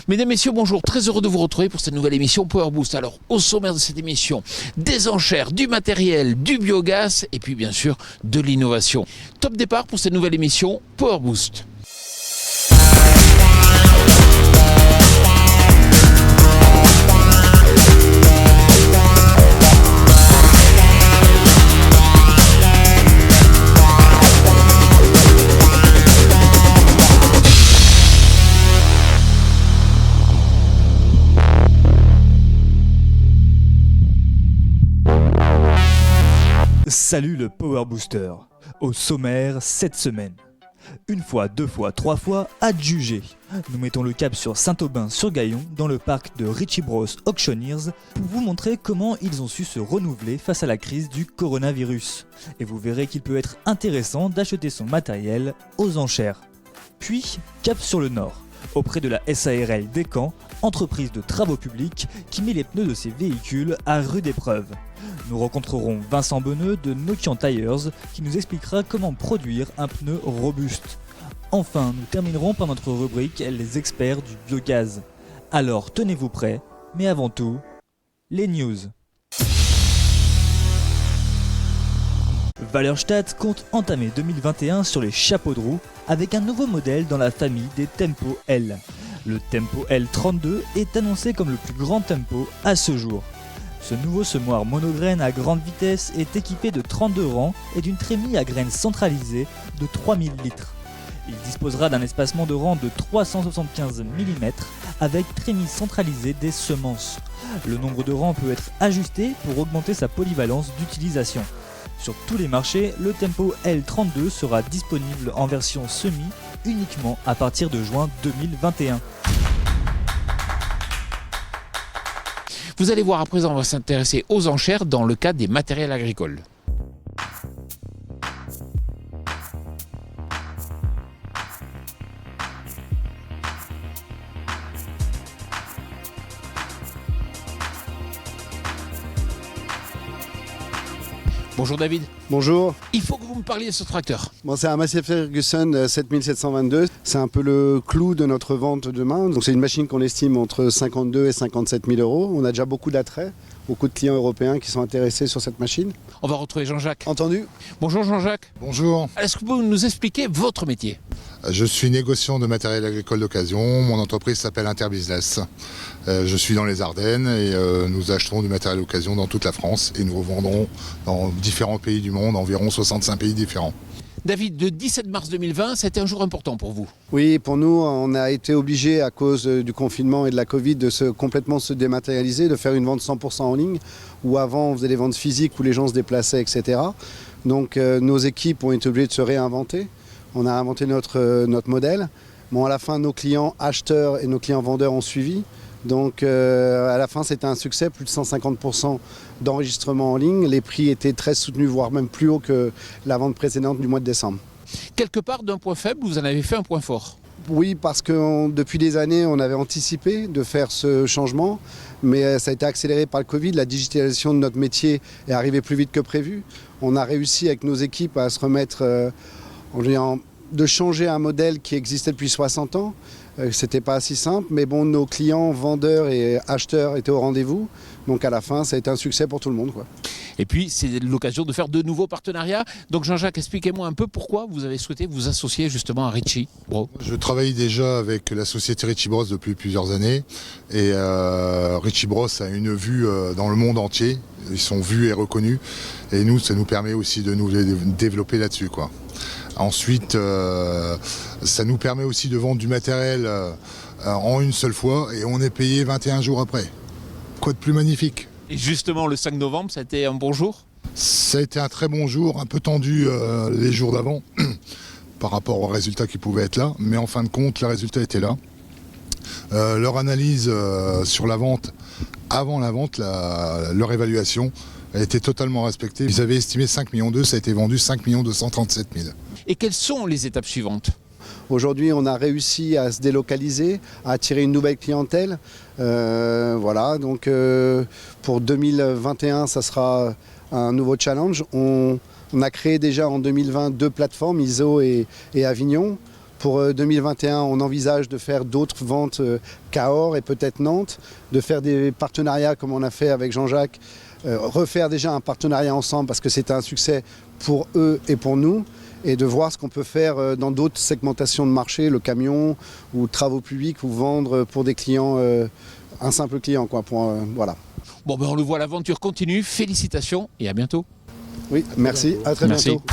Mesdames, Messieurs, bonjour. Très heureux de vous retrouver pour cette nouvelle émission Power Boost. Alors, au sommaire de cette émission, des enchères, du matériel, du biogaz et puis bien sûr de l'innovation. Top départ pour cette nouvelle émission Power Boost. Salut le Power Booster. Au sommaire cette semaine. Une fois, deux fois, trois fois, adjugé. Nous mettons le cap sur Saint-Aubin-sur-Gaillon dans le parc de Richie Bros Auctioneers pour vous montrer comment ils ont su se renouveler face à la crise du coronavirus. Et vous verrez qu'il peut être intéressant d'acheter son matériel aux enchères. Puis, cap sur le nord, auprès de la SARL Descamps, entreprise de travaux publics qui met les pneus de ses véhicules à rude épreuve. Nous rencontrerons Vincent Bonneux de Nokian Tires qui nous expliquera comment produire un pneu robuste. Enfin, nous terminerons par notre rubrique Les experts du biogaz. Alors tenez-vous prêts, mais avant tout, les news. Wallerstadt compte entamer 2021 sur les chapeaux de roue avec un nouveau modèle dans la famille des Tempo L. Le Tempo L32 est annoncé comme le plus grand tempo à ce jour. Ce nouveau semoir monograine à grande vitesse est équipé de 32 rangs et d'une trémie à graines centralisée de 3000 litres. Il disposera d'un espacement de rang de 375 mm avec trémie centralisée des semences. Le nombre de rangs peut être ajusté pour augmenter sa polyvalence d'utilisation. Sur tous les marchés, le Tempo L32 sera disponible en version semi uniquement à partir de juin 2021. Vous allez voir à présent, on va s'intéresser aux enchères dans le cadre des matériels agricoles. Bonjour David. Bonjour. Il faut que vous me parliez de ce tracteur. Bon, c'est un Massey Ferguson 7722. C'est un peu le clou de notre vente demain. Donc, c'est une machine qu'on estime entre 52 et 57 000 euros. On a déjà beaucoup d'attraits, beaucoup de clients européens qui sont intéressés sur cette machine. On va retrouver Jean-Jacques. Entendu ? Bonjour Jean-Jacques. Bonjour, Est-ce que vous pouvez nous expliquer votre métier ? je suis négociant de matériel agricole d'occasion. Mon entreprise s'appelle Interbusiness. Je suis dans les Ardennes et nous achetons du matériel d'occasion dans toute la France et nous revendrons dans différents pays du monde, environ 65 pays différents. David, le 17 mars 2020, c'était un jour important pour vous. Oui, pour nous, on a été obligés à cause du confinement et de la Covid de complètement se dématérialiser, de faire une vente 100% en ligne, où avant on faisait des ventes physiques où les gens se déplaçaient, etc. Donc nos équipes ont été obligées de se réinventer. On a inventé notre modèle. Bon, à la fin, nos clients acheteurs et nos clients vendeurs ont suivi. Donc à la fin, c'était un succès, plus de 150% d'enregistrement en ligne. Les prix étaient très soutenus, voire même plus haut que la vente précédente du mois de décembre. Quelque part, d'un point faible, vous en avez fait un point fort. Oui, parce que depuis des années, on avait anticipé de faire ce changement, mais ça a été accéléré par le Covid. La digitalisation de notre métier est arrivée plus vite que prévu. On a réussi avec nos équipes à se remettre de changer un modèle qui existait depuis 60 ans. C'était pas si simple, mais bon, nos clients, vendeurs et acheteurs étaient au rendez-vous. Donc à la fin, ça a été un succès pour tout le monde, quoi. Et puis, c'est l'occasion de faire de nouveaux partenariats. Donc Jean-Jacques, expliquez-moi un peu pourquoi vous avez souhaité vous associer justement à Richie Bros. Je travaille déjà avec la société Richie Bros depuis plusieurs années et Richie Bros a une vue dans le monde entier. Ils sont vus et reconnus et nous, ça nous permet aussi de nous développer là-dessus, quoi. Ensuite, ça nous permet aussi de vendre du matériel en une seule fois et on est payé 21 jours après. Quoi de plus magnifique ? Et justement, le 5 novembre, ça a été un bon jour ? Ça a été un très bon jour, un peu tendu les jours d'avant par rapport aux résultats qui pouvaient être là, mais en fin de compte, les résultats étaient là. Leur analyse sur la vente, avant la vente, leur évaluation a été totalement respectée. Ils avaient estimé 5,2 millions, ça a été vendu 5 237 000. Et quelles sont les étapes suivantes ? Aujourd'hui, on a réussi à se délocaliser, à attirer une nouvelle clientèle. Voilà, donc pour 2021, ça sera un nouveau challenge. On a créé déjà en 2020 2 plateformes, ISO et Avignon. Pour 2021, on envisage de faire d'autres ventes Cahors et peut-être Nantes, de faire des partenariats comme on a fait avec Jean-Jacques, refaire déjà un partenariat ensemble parce que c'était un succès pour eux et pour nous, et de voir ce qu'on peut faire dans d'autres segmentations de marché, le camion ou travaux publics, ou vendre pour des clients, un simple client, quoi. Voilà. Bon, ben on le voit, l'aventure continue. Félicitations et à bientôt. Oui, merci, à très Merci. bientôt.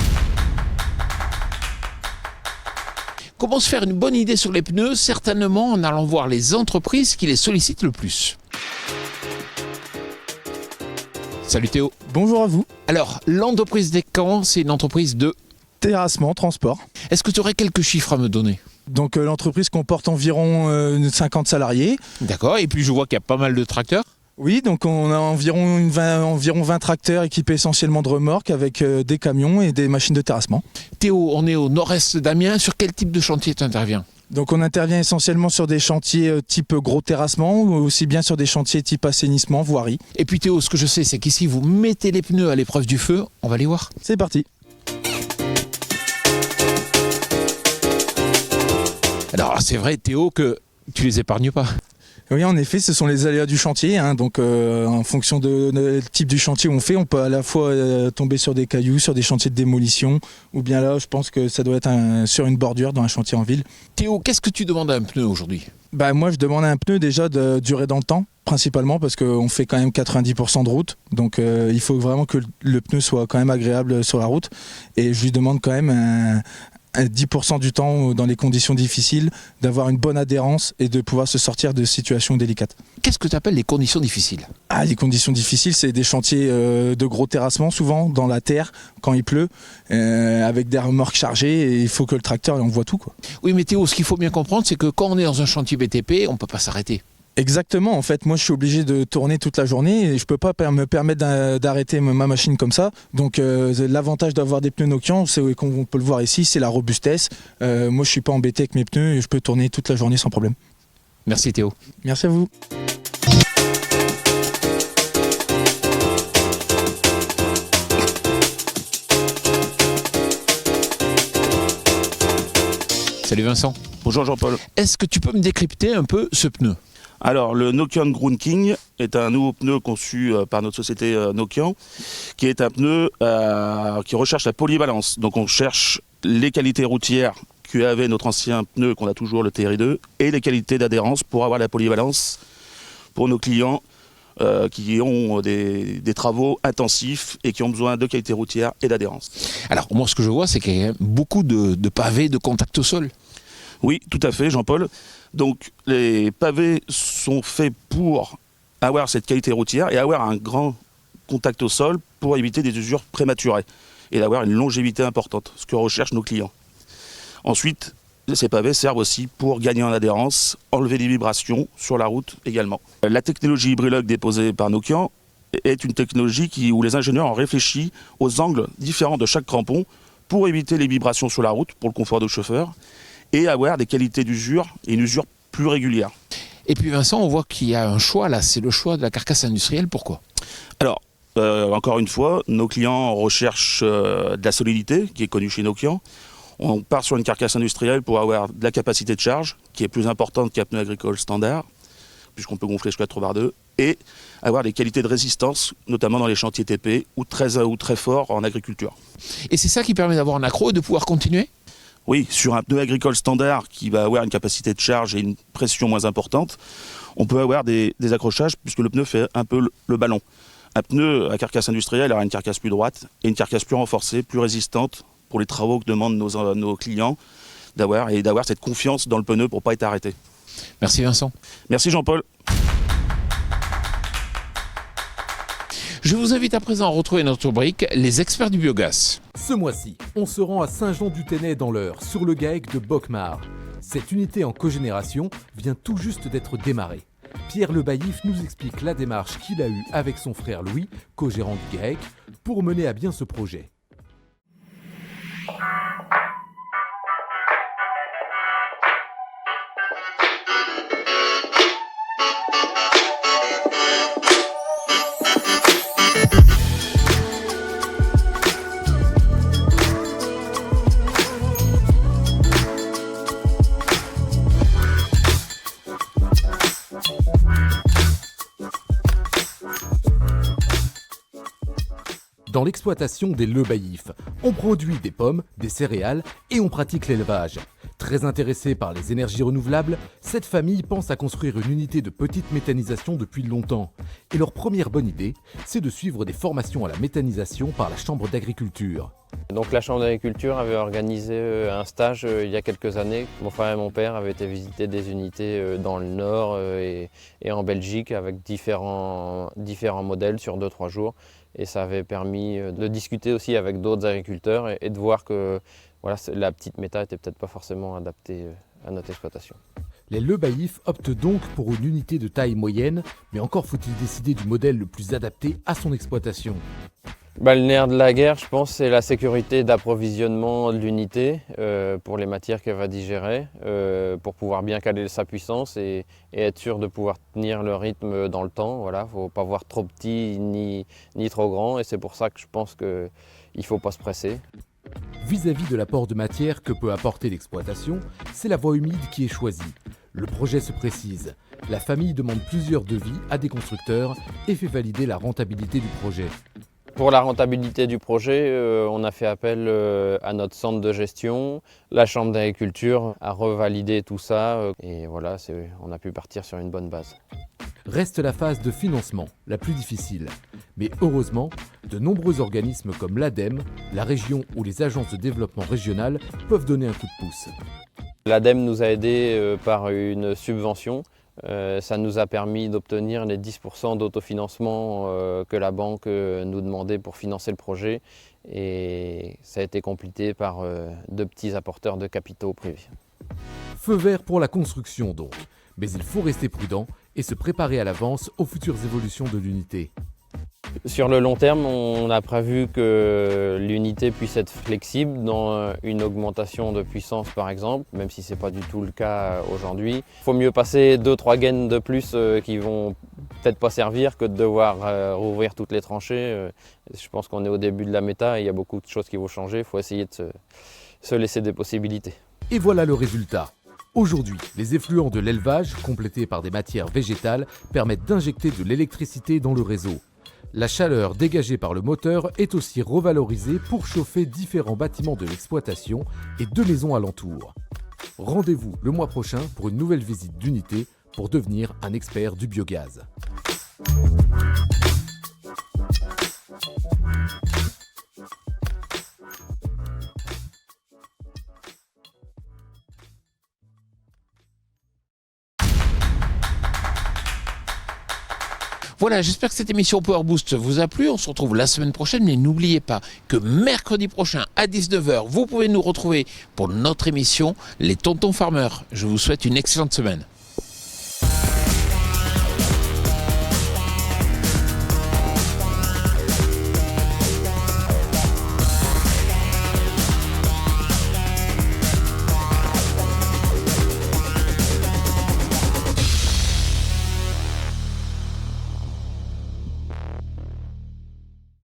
Comment se faire une bonne idée sur les pneus? Certainement en allant voir les entreprises qui les sollicitent le plus. Salut Théo. Bonjour à vous. Alors, l'entreprise des Camps, c'est une entreprise de... Terrassement, transport. Est-ce que tu aurais quelques chiffres à me donner? Donc l'entreprise comporte environ 50 salariés. D'accord, et puis je vois qu'il y a pas mal de tracteurs. Oui, donc on a environ 20 tracteurs équipés essentiellement de remorques avec des camions et des machines de terrassement. Théo, on est au nord-est d'Amiens. Sur quel type de chantier tu interviens? Donc on intervient essentiellement sur des chantiers type gros terrassement ou aussi bien sur des chantiers type assainissement, voirie. Et puis Théo, ce que je sais, c'est qu'ici, vous mettez les pneus à l'épreuve du feu. On va les voir. C'est parti. Alors, c'est vrai, Théo, que tu les épargnes pas. Oui, en effet, ce sont les aléas du chantier. Donc, en fonction de type du chantier où on fait, on peut à la fois tomber sur des cailloux, sur des chantiers de démolition, ou bien là, je pense que ça doit être sur une bordure dans un chantier en ville. Théo, qu'est-ce que tu demandes à un pneu aujourd'hui? Moi, je demande à un pneu déjà de durer dans le temps, principalement parce qu'on fait quand même 90% de route. Donc, il faut vraiment que le pneu soit quand même agréable sur la route. Et je lui demande quand même 10% du temps dans les conditions difficiles, d'avoir une bonne adhérence et de pouvoir se sortir de situations délicates. Qu'est-ce que tu appelles les conditions difficiles? Les conditions difficiles, c'est des chantiers de gros terrassements, souvent dans la terre, quand il pleut, avec des remorques chargées, et il faut que le tracteur envoie tout, quoi. Oui, mais Théo, ce qu'il faut bien comprendre, c'est que quand on est dans un chantier BTP, on ne peut pas s'arrêter. Exactement, en fait, moi je suis obligé de tourner toute la journée et je peux pas me permettre d'arrêter ma machine comme ça. Donc l'avantage d'avoir des pneus Nokian, c'est qu'on peut le voir ici, c'est la robustesse. Moi je suis pas embêté avec mes pneus et je peux tourner toute la journée sans problème. Merci Théo. Merci à vous. Salut Vincent. Bonjour Jean-Paul. Est-ce que tu peux me décrypter un peu ce pneu? Alors, le Nokian Ground King est un nouveau pneu conçu par notre société Nokian, qui est un pneu qui recherche la polyvalence. Donc, on cherche les qualités routières qu'avait notre ancien pneu, qu'on a toujours, le TRI2, et les qualités d'adhérence pour avoir la polyvalence pour nos clients qui ont des travaux intensifs et qui ont besoin de qualité routière et d'adhérence. Alors, moi, ce que je vois, c'est qu'il y a beaucoup de pavés de contact au sol. Oui, tout à fait, Jean-Paul. Donc, les pavés sont faits pour avoir cette qualité routière et avoir un grand contact au sol pour éviter des usures prématurées et d'avoir une longévité importante, ce que recherchent nos clients. Ensuite, ces pavés servent aussi pour gagner en adhérence, enlever les vibrations sur la route également. La technologie Hybrilog déposée par Nokian est une technologie où les ingénieurs ont réfléchi aux angles différents de chaque crampon pour éviter les vibrations sur la route, pour le confort du chauffeur, et avoir des qualités d'usure et une usure plus régulière. Et puis Vincent, on voit qu'il y a un choix là, c'est le choix de la carcasse industrielle. Pourquoi? Alors, encore une fois, nos clients recherchent de la solidité, qui est connue chez Nokian. On part sur une carcasse industrielle pour avoir de la capacité de charge, qui est plus importante qu'un pneu agricole standard, puisqu'on peut gonfler jusqu'à 3/2, et avoir des qualités de résistance, notamment dans les chantiers TP, ou très fort en agriculture. Et c'est ça qui permet d'avoir un accro et de pouvoir continuer? Oui, sur un pneu agricole standard qui va avoir une capacité de charge et une pression moins importante, on peut avoir des accrochages puisque le pneu fait un peu le ballon. Un pneu à carcasse industrielle aura une carcasse plus droite et une carcasse plus renforcée, plus résistante pour les travaux que demandent nos clients, d'avoir cette confiance dans le pneu pour ne pas être arrêté. Merci Vincent. Merci Jean-Paul. Je vous invite à présent à retrouver notre rubrique Les experts du biogaz. Ce mois-ci, on se rend à Saint-Jean-du-Tenay dans l'Eure, sur le GAEC de Bockmar. Cette unité en cogénération vient tout juste d'être démarrée. Pierre Le Baillif nous explique la démarche qu'il a eue avec son frère Louis, co-gérant du GAEC, pour mener à bien ce projet. dans l'exploitation des Le Baillif. On produit des pommes, des céréales et on pratique l'élevage. Très intéressée par les énergies renouvelables, cette famille pense à construire une unité de petite méthanisation depuis longtemps. Et leur première bonne idée, c'est de suivre des formations à la méthanisation par la Chambre d'agriculture. Donc la Chambre d'agriculture avait organisé un stage il y a quelques années. Mon frère et mon père avaient été visiter des unités dans le Nord et en Belgique avec différents modèles sur 2-3 jours. Et ça avait permis de discuter aussi avec d'autres agriculteurs et de voir que voilà, la petite méta n'était peut-être pas forcément adaptée à notre exploitation. Les Le Baillif optent donc pour une unité de taille moyenne, mais encore faut-il décider du modèle le plus adapté à son exploitation. Le nerf de la guerre, je pense, c'est la sécurité d'approvisionnement de l'unité pour les matières qu'elle va digérer, pour pouvoir bien caler sa puissance et être sûr de pouvoir tenir le rythme dans le temps. Voilà, il ne faut pas voir trop petit ni trop grand et c'est pour ça que je pense qu'il ne faut pas se presser. Vis-à-vis de l'apport de matière que peut apporter l'exploitation, c'est la voie humide qui est choisie. Le projet se précise. La famille demande plusieurs devis à des constructeurs et fait valider la rentabilité du projet. Pour la rentabilité du projet, on a fait appel à notre centre de gestion. La Chambre d'agriculture a revalidé tout ça et voilà, on a pu partir sur une bonne base. Reste la phase de financement, la plus difficile. Mais heureusement, de nombreux organismes comme l'ADEME, la région ou les agences de développement régional peuvent donner un coup de pouce. L'ADEME nous a aidés par une subvention. Ça nous a permis d'obtenir les 10% d'autofinancement que la banque nous demandait pour financer le projet. Et ça a été complété par de petits apporteurs de capitaux privés. Feu vert pour la construction donc. Mais il faut rester prudent et se préparer à l'avance aux futures évolutions de l'unité. Sur le long terme, on a prévu que l'unité puisse être flexible dans une augmentation de puissance par exemple, même si ce n'est pas du tout le cas aujourd'hui. Il faut mieux passer 2-3 gaines de plus qui vont peut-être pas servir que de devoir rouvrir toutes les tranchées. Je pense qu'on est au début de la méta et il y a beaucoup de choses qui vont changer. Il faut essayer de se laisser des possibilités. Et voilà le résultat. Aujourd'hui, les effluents de l'élevage, complétés par des matières végétales, permettent d'injecter de l'électricité dans le réseau. La chaleur dégagée par le moteur est aussi revalorisée pour chauffer différents bâtiments de l'exploitation et 2 maisons alentour. Rendez-vous le mois prochain pour une nouvelle visite d'unité pour devenir un expert du biogaz. Voilà, j'espère que cette émission Power Boost vous a plu. On se retrouve la semaine prochaine, mais n'oubliez pas que mercredi prochain à 19h, vous pouvez nous retrouver pour notre émission Les Tontons Farmers. Je vous souhaite une excellente semaine.